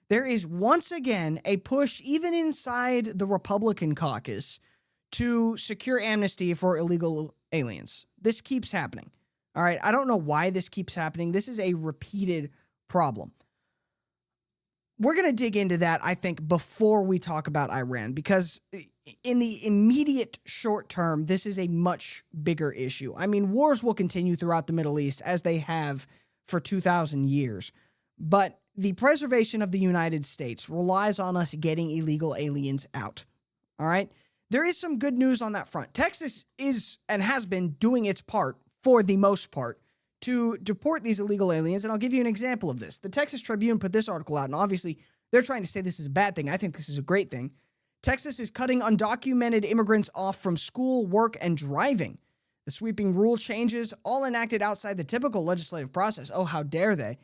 there is once again a push, even inside the Republican caucus, to secure amnesty for illegal aliens. This keeps happening. All right. I don't know why this keeps happening. This is a repeated problem. We're going to dig into that, I think, before we talk about Iran, because in the immediate short term, this is a much bigger issue. I mean, wars will continue throughout the Middle East as they have for 2,000 years. But the preservation of the United States relies on us getting illegal aliens out. All right? There is some good news on that front. Texas is and has been doing its part, for the most part, to deport these illegal aliens, and I'll give you an example of this. The Texas Tribune put this article out, and obviously they're trying to say this is a bad thing. I think this is a great thing. Texas is cutting undocumented immigrants off from school, work, and driving. The sweeping rule changes, all enacted outside the typical legislative process, oh, how dare they,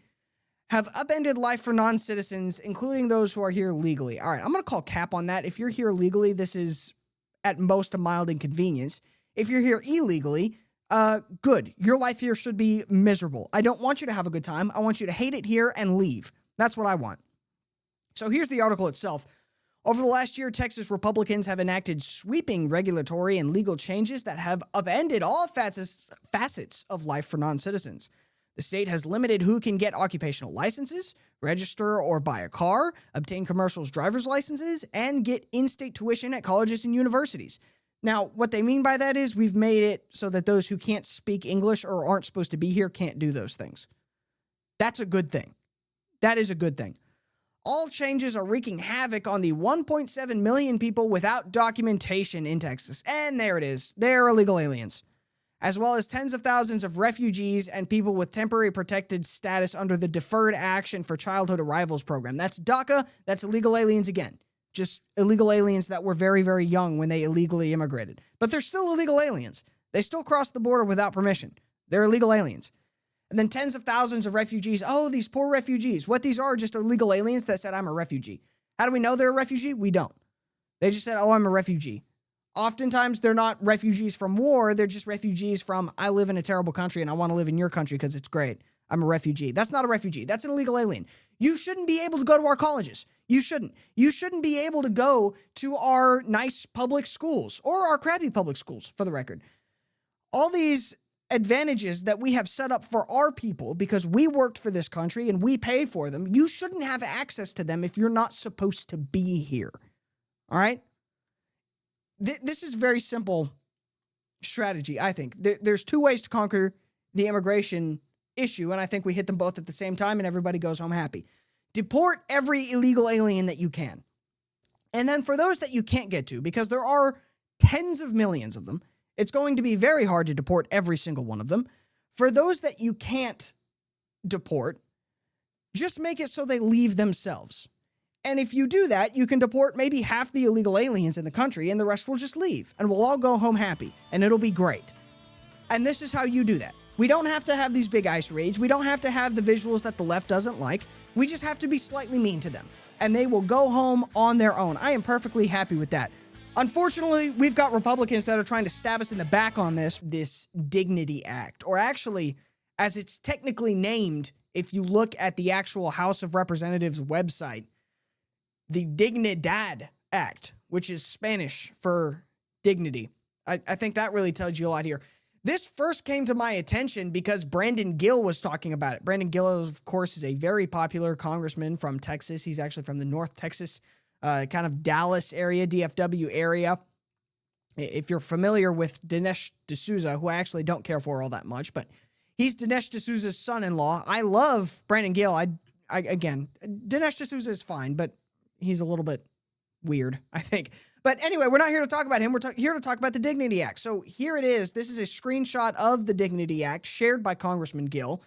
have upended life for non-citizens, including those who are here legally. All right, I'm going to call cap on that. If you're here legally, this is at most a mild inconvenience. If you're here illegally, good. Your life here should be miserable. I don't want you to have a good time. I want you to hate it here and leave. That's what I want. So here's the article itself. Over the last year, Texas Republicans have enacted sweeping regulatory and legal changes that have upended all facets of life for non-citizens. The state has limited who can get occupational licenses, register or buy a car, obtain commercial driver's licenses, and get in-state tuition at colleges and universities. Now, what they mean by that is we've made it so that those who can't speak English or aren't supposed to be here can't do those things. That's a good thing. That is a good thing. All changes are wreaking havoc on the 1.7 million people without documentation in Texas. And there it is. They're illegal aliens, as well as tens of thousands of refugees and people with temporary protected status under the Deferred Action for Childhood Arrivals program. That's DACA. That's illegal aliens again. Just illegal aliens that were very, very young when they illegally immigrated. But they're still illegal aliens. They still crossed the border without permission. They're illegal aliens. And then tens of thousands of refugees. Oh, these poor refugees. What these are just illegal aliens that said, I'm a refugee. How do we know they're a refugee? We don't. They just said, oh, I'm a refugee. Oftentimes, they're not refugees from war. They're just refugees from, I live in a terrible country and I want to live in your country because it's great. I'm a refugee. That's not a refugee. That's an illegal alien. You shouldn't be able to go to our colleges. You shouldn't. You shouldn't be able to go to our nice public schools or our crappy public schools, for the record. All these advantages that we have set up for our people because we worked for this country and we pay for them, you shouldn't have access to them if you're not supposed to be here. All right? This is very simple strategy, I think. There's two ways to conquer the immigration issue, and I think we hit them both at the same time and everybody goes home happy. Deport every illegal alien that you can. And then for those that you can't get to, because there are tens of millions of them, it's going to be very hard to deport every single one of them. For those that you can't deport, just make it so they leave themselves. And if you do that, you can deport maybe half the illegal aliens in the country and the rest will just leave. And we'll all go home happy. And it'll be great. And this is how you do that. We don't have to have these big ice raids. We don't have to have the visuals that the left doesn't like. We just have to be slightly mean to them. And they will go home on their own. I am perfectly happy with that. Unfortunately, we've got Republicans that are trying to stab us in the back on this Dignity Act. Or actually, as it's technically named, if you look at the actual House of Representatives website, the Dignidad Act, which is Spanish for dignity. I think that really tells you a lot here. This first came to my attention because Brandon Gill was talking about it. Brandon Gill, of course, is a very popular congressman from Texas. He's actually from the North Texas, kind of Dallas area, DFW area. If you're familiar with Dinesh D'Souza, who I actually don't care for all that much, but he's Dinesh D'Souza's son-in-law. I love Brandon Gill. Again, Dinesh D'Souza is fine, but he's a little bit weird, I think. But anyway, we're not here to talk about him. We're here to talk about the Dignity Act. So here it is. This is a screenshot of the Dignity Act shared by Congressman Gill.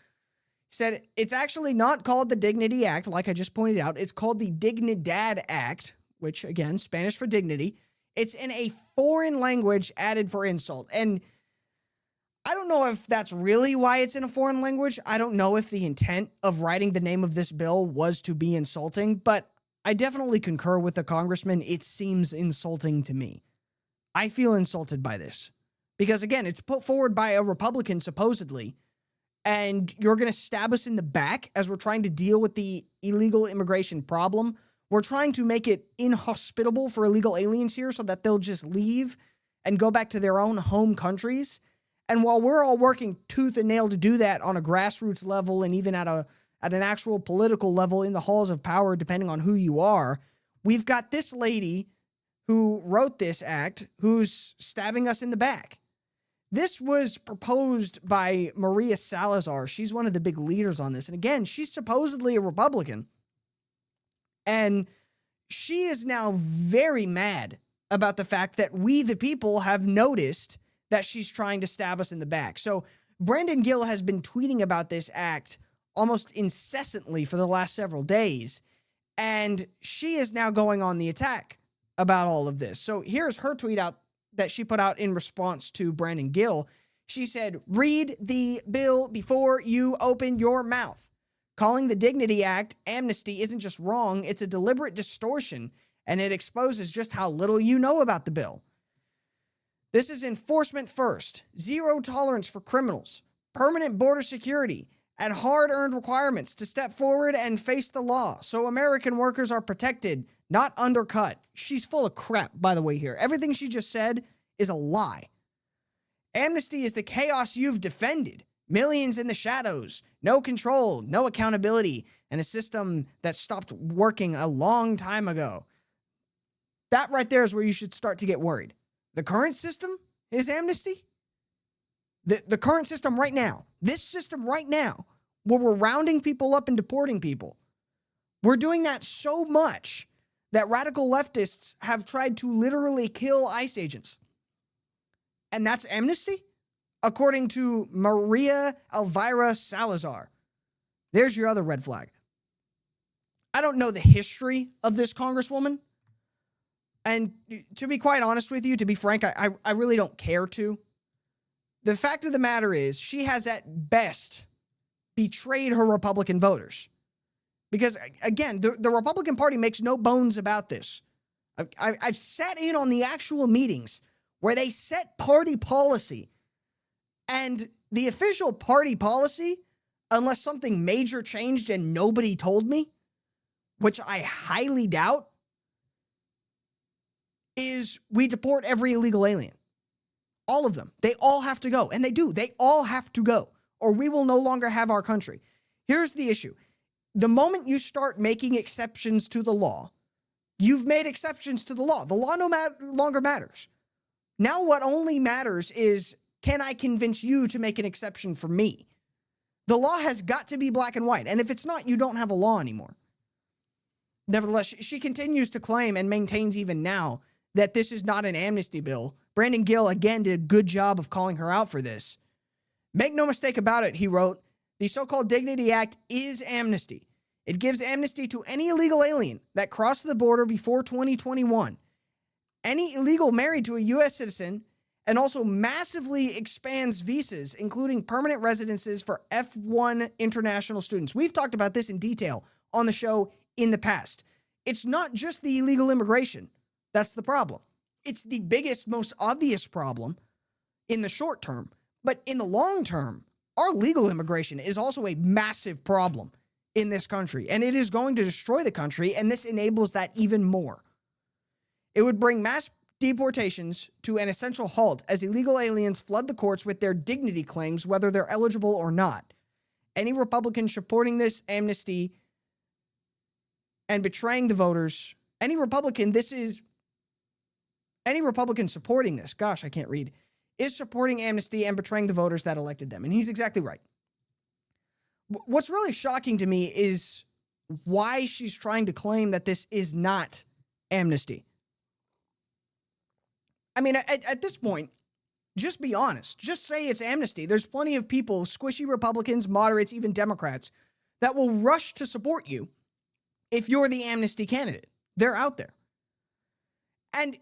He said it's actually not called the Dignity Act, like I just pointed out. It's called the Dignidad Act, which, again, Spanish for dignity. It's in a foreign language added for insult. And I don't know if that's really why it's in a foreign language. I don't know if the intent of writing the name of this bill was to be insulting, but I definitely concur with the congressman. It seems insulting to me. I feel insulted by this because, again, it's put forward by a Republican, supposedly, and you're going to stab us in the back as we're trying to deal with the illegal immigration problem. We're trying to make it inhospitable for illegal aliens here so that they'll just leave and go back to their own home countries. And while we're all working tooth and nail to do that on a grassroots level and even at an actual political level in the halls of power, depending on who you are, we've got this lady who wrote this act who's stabbing us in the back. This was proposed by Maria Salazar. She's one of the big leaders on this. And again, she's supposedly a Republican. And she is now very mad about the fact that we, the people, have noticed that she's trying to stab us in the back. So Brandon Gill has been tweeting about this act almost incessantly for the last several days. And she is now going on the attack about all of this. So here's her tweet out that she put out in response to Brandon Gill. She said, "Read the bill before you open your mouth. Calling the Dignity Act amnesty isn't just wrong, it's a deliberate distortion, and it exposes just how little you know about the bill. This is enforcement first, zero tolerance for criminals, permanent border security, and hard-earned requirements to step forward and face the law so American workers are protected, not undercut." She's full of crap, by the way, here. Everything she just said is a lie. Amnesty is the chaos you've defended. Millions in the shadows, no control, no accountability, and a system that stopped working a long time ago. That right there is where you should start to get worried. The current system is amnesty. The current system right now, this system right now, where we're rounding people up and deporting people. We're doing that so much that radical leftists have tried to literally kill ICE agents. And that's amnesty? According to Maria Elvira Salazar. There's your other red flag. I don't know the history of this congresswoman. And to be quite honest with you, to be frank, I really don't care to. The fact of the matter is, she has at best betrayed her Republican voters. Because, again, the Republican Party makes no bones about this. I've sat in on the actual meetings where they set party policy. And the official party policy, unless something major changed and nobody told me, which I highly doubt, is we deport every illegal alien. All of them. They all have to go. And they do. They all have to go. Or we will no longer have our country. Here's the issue. The moment you start making exceptions to the law, you've made exceptions to the law. The law no longer matters. Now what only matters is, can I convince you to make an exception for me? The law has got to be black and white. And if it's not, you don't have a law anymore. Nevertheless, she continues to claim and maintains even now that this is not an amnesty bill. Brandon Gill, again, did a good job of calling her out for this. "Make no mistake about it," he wrote, "the so-called Dignity Act is amnesty. It gives amnesty to any illegal alien that crossed the border before 2021, any illegal married to a U.S. citizen, and also massively expands visas, including permanent residences for F1 international students." We've talked about this in detail on the show in the past. It's not just the illegal immigration that's the problem. It's the biggest, most obvious problem in the short term. But in the long term, our legal immigration is also a massive problem in this country, and it is going to destroy the country, and this enables that even more. It would bring mass deportations to an essential halt as illegal aliens flood the courts with their dignity claims, whether they're eligible or not. Any Republican supporting this amnesty and betraying the voters, any Republican supporting this, gosh, I can't read, is supporting amnesty and betraying the voters that elected them. And he's exactly right. What's really shocking to me is why she's trying to claim that this is not amnesty. I mean, at this point, just be honest. Just say it's amnesty. There's plenty of people, squishy Republicans, moderates, even Democrats, that will rush to support you if you're the amnesty candidate. They're out there. And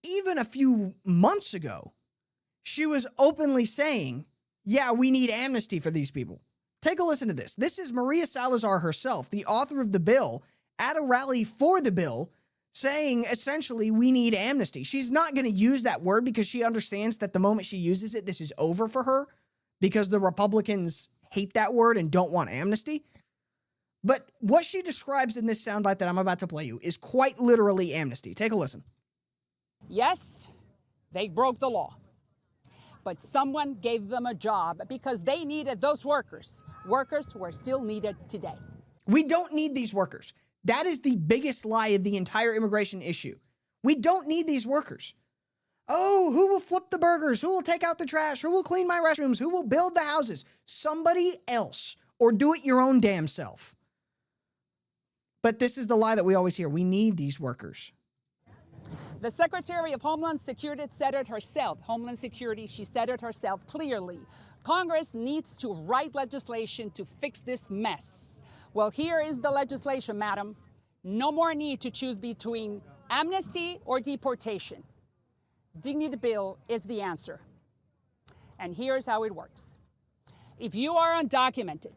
even a few months ago, she was openly saying, yeah, we need amnesty for these people. Take a listen to this. This is Maria Salazar herself, the author of the bill, at a rally for the bill, saying essentially we need amnesty. She's not going to use that word because she understands that the moment she uses it, this is over for her because the Republicans hate that word and don't want amnesty. But what she describes in this soundbite that I'm about to play you is quite literally amnesty. Take a listen. Yes, they broke the law, but someone gave them a job because they needed those workers. Workers who are still needed today. We don't need these workers. That is the biggest lie of the entire immigration issue. We don't need these workers. Oh, who will flip the burgers? Who will take out the trash? Who will clean my restrooms? Who will build the houses? Somebody else, or do it your own damn self. But this is the lie that we always hear. We need these workers. The Secretary of Homeland Security said it herself. She said it herself clearly. Congress needs to write legislation to fix this mess. Well, here is the legislation, madam. No more need to choose between amnesty or deportation. Dignity Bill is the answer. And here's how it works. If you are undocumented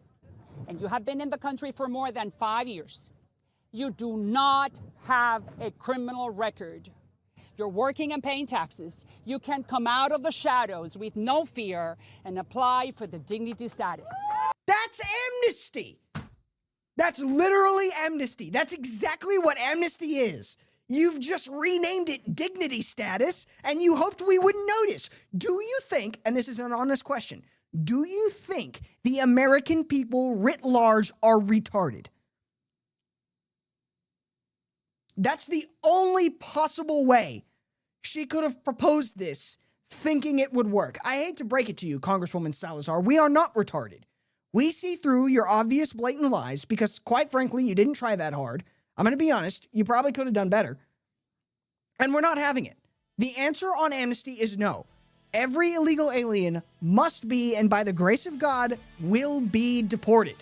and you have been in the country for more than 5 years, you do not have a criminal record, you're working and paying taxes, you can come out of the shadows with no fear and apply for the dignity status. That's amnesty. That's literally amnesty. That's exactly what amnesty is. You've just renamed it dignity status, and you hoped we wouldn't notice. Do you think, and this is an honest question, do you think the American people writ large are retarded? That's the only possible way she could have proposed this, thinking it would work. I hate to break it to you, Congresswoman Salazar, we are not retarded. We see through your obvious blatant lies because, quite frankly, you didn't try that hard. I'm going to be honest, you probably could have done better. And we're not having it. The answer on amnesty is no. Every illegal alien must be, and by the grace of God, will be deported.